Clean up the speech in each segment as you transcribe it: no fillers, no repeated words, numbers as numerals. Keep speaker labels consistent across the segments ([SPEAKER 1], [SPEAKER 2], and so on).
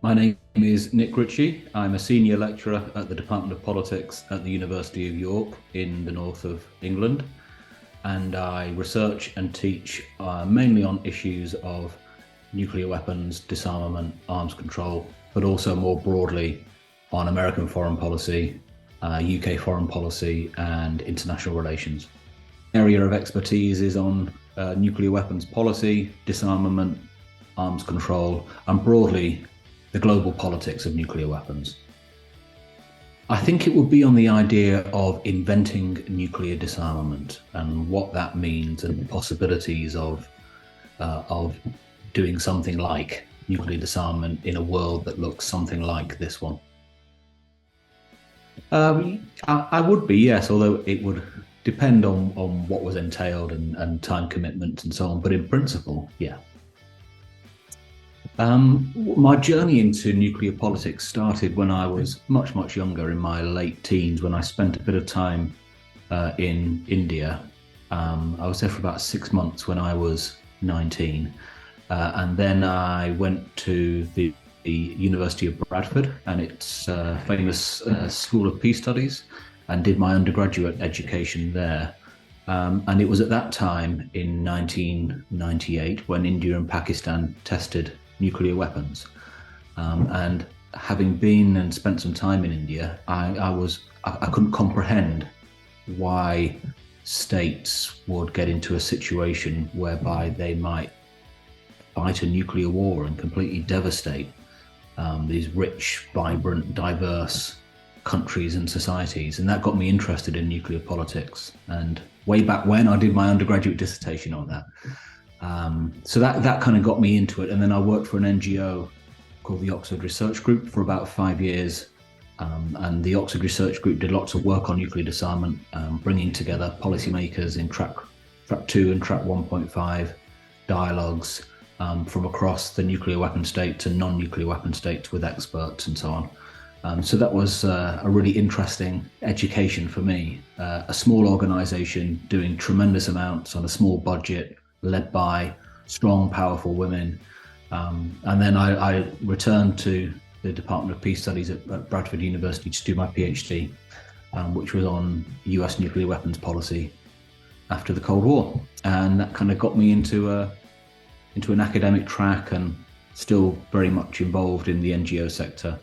[SPEAKER 1] My name is Nick Ritchie. I'm a senior lecturer at the Department of Politics at the University of York in the north of England. And I research and teach mainly on issues of nuclear weapons, disarmament, arms control, but also more broadly on American foreign policy, UK foreign policy, and international relations. Area of expertise is on nuclear weapons policy, disarmament, arms control, and broadly the global politics of nuclear weapons. I think it would be on the idea of inventing nuclear disarmament and what that means and the possibilities of doing something like nuclear disarmament in a world that looks something like this one. I would be, yes, although it would depend on what was entailed and time commitments and so on. But in principle, yeah. My journey into nuclear politics started when I was much, much younger, in my late teens, when I spent a bit of time in India. I was there for about 6 months when I was 19. And then I went to the University of Bradford and its famous School of Peace Studies and did my undergraduate education there. And it was at that time in 1998 when India and Pakistan tested nuclear weapons. And having been and spent some time in India, I couldn't comprehend why states would get into a situation whereby they might fight a nuclear war and completely devastate these rich, vibrant, diverse countries and societies. And that got me interested in nuclear politics. And way back when, I did my undergraduate dissertation on that. So that kind of got me into it. And then I worked for an NGO called the Oxford Research Group for about 5 years. And the Oxford Research Group did lots of work on nuclear disarmament, bringing together policymakers in track 2 and track 1.5 dialogues from across the nuclear weapon states and non-nuclear weapon states with experts and so on. So that was a really interesting education for me. A small organization doing tremendous amounts on a small budget, led by strong, powerful women. And then I returned to the Department of Peace Studies at Bradford University to do my PhD, which was on US nuclear weapons policy after the Cold War. And that kind of got me into an academic track, and still very much involved in the NGO sector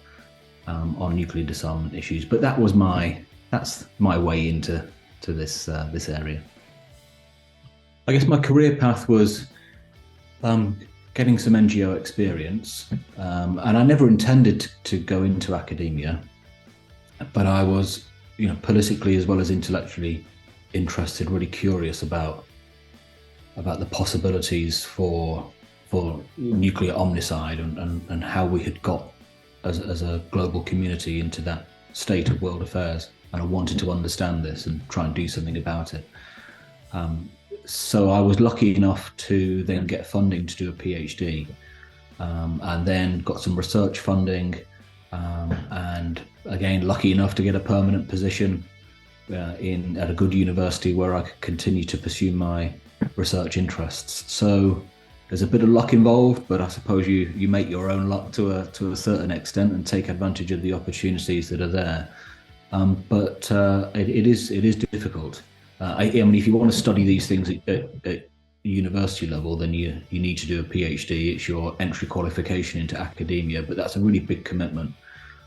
[SPEAKER 1] on nuclear disarmament issues. But that's my way into this area. I guess my career path was getting some NGO experience, and I never intended to go into academia, but I was, politically as well as intellectually interested, really curious about the possibilities for nuclear omnicide and how we had got as a global community into that state of world affairs. And I wanted to understand this and try and do something about it. So I was lucky enough to then get funding to do a PhD, and then got some research funding, and again, lucky enough to get a permanent position at a good university where I could continue to pursue my research interests. So there's a bit of luck involved, but I suppose you make your own luck to a certain extent and take advantage of the opportunities that are there. But it is difficult. I mean, if you want to study these things at university level, then you need to do a PhD. It's your entry qualification into academia, but that's a really big commitment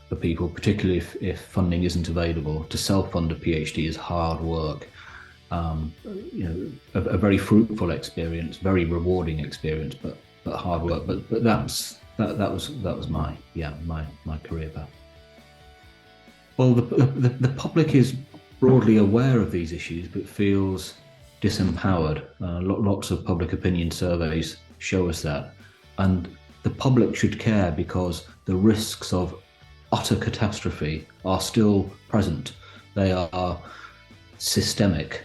[SPEAKER 1] for people, particularly if funding isn't available. To self-fund a PhD is hard work. A very fruitful experience, very rewarding experience, but hard work. But that was my career path. Well, the public is broadly aware of these issues, but feels disempowered. Lots of public opinion surveys show us that. And the public should care because the risks of utter catastrophe are still present. They are systemic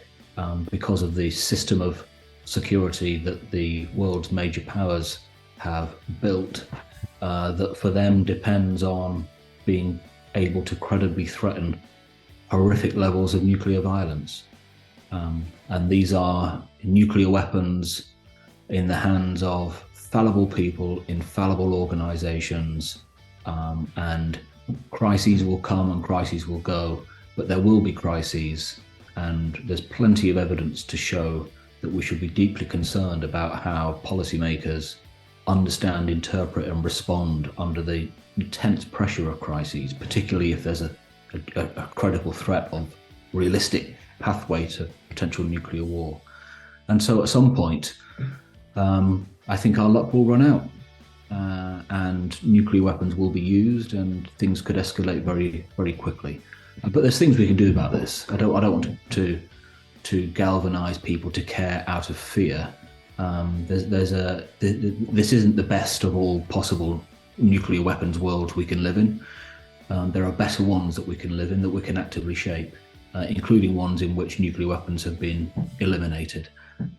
[SPEAKER 1] because of the system of security that the world's major powers have built, that for them depends on being able to credibly threaten horrific levels of nuclear violence. And these are nuclear weapons in the hands of fallible people in fallible organizations and crises will come and crises will go, but there will be crises, and there's plenty of evidence to show that we should be deeply concerned about how policymakers understand, interpret, and respond under the intense pressure of crises, particularly if there's a credible threat of realistic pathway to potential nuclear war. And so at some point, I think our luck will run out, and nuclear weapons will be used, and things could escalate very, very quickly. But there's things we can do about this. I don't want to galvanize people to care out of fear. This isn't the best of all possible nuclear weapons worlds we can live in. There are better ones that we can live in, that we can actively shape, including ones in which nuclear weapons have been eliminated.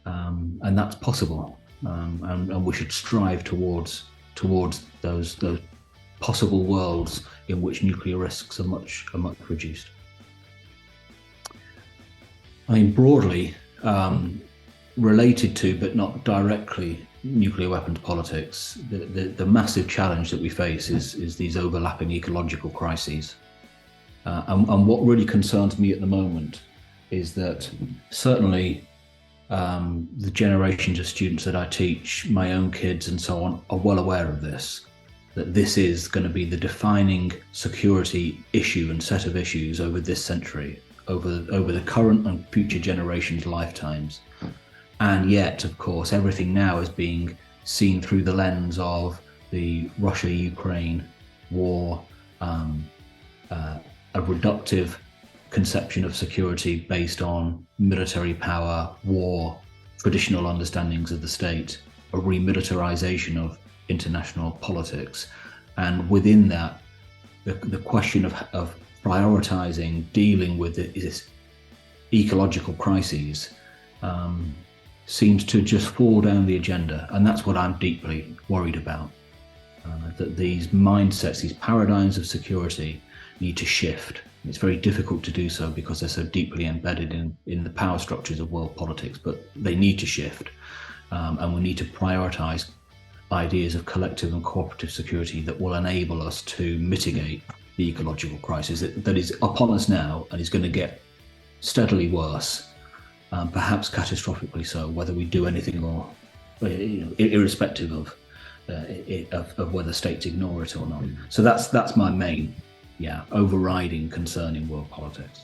[SPEAKER 1] And that's possible. And we should strive towards those possible worlds in which nuclear risks are much reduced. I mean, broadly, related to, but not directly, nuclear weapons politics, the massive challenge that we face is these overlapping ecological crises. And what really concerns me at the moment is that certainly the generations of students that I teach, my own kids and so on, are well aware of this, that this is going to be the defining security issue and set of issues over this century, over the current and future generations' lifetimes. And yet, of course, everything now is being seen through the lens of the Russia-Ukraine war, a reductive conception of security based on military power, war, traditional understandings of the state, a remilitarization of international politics. And within that, the question of prioritizing, dealing with this ecological crises seems to just fall down the agenda. And that's what I'm deeply worried about, that these mindsets, these paradigms of security need to shift. It's very difficult to do so because they're so deeply embedded in the power structures of world politics, but they need to shift. And we need to prioritize ideas of collective and cooperative security that will enable us to mitigate the ecological crisis that is upon us now and is going to get steadily worse, perhaps catastrophically so, whether we do anything or, irrespective of whether states ignore it or not. So that's my main, overriding concern in world politics.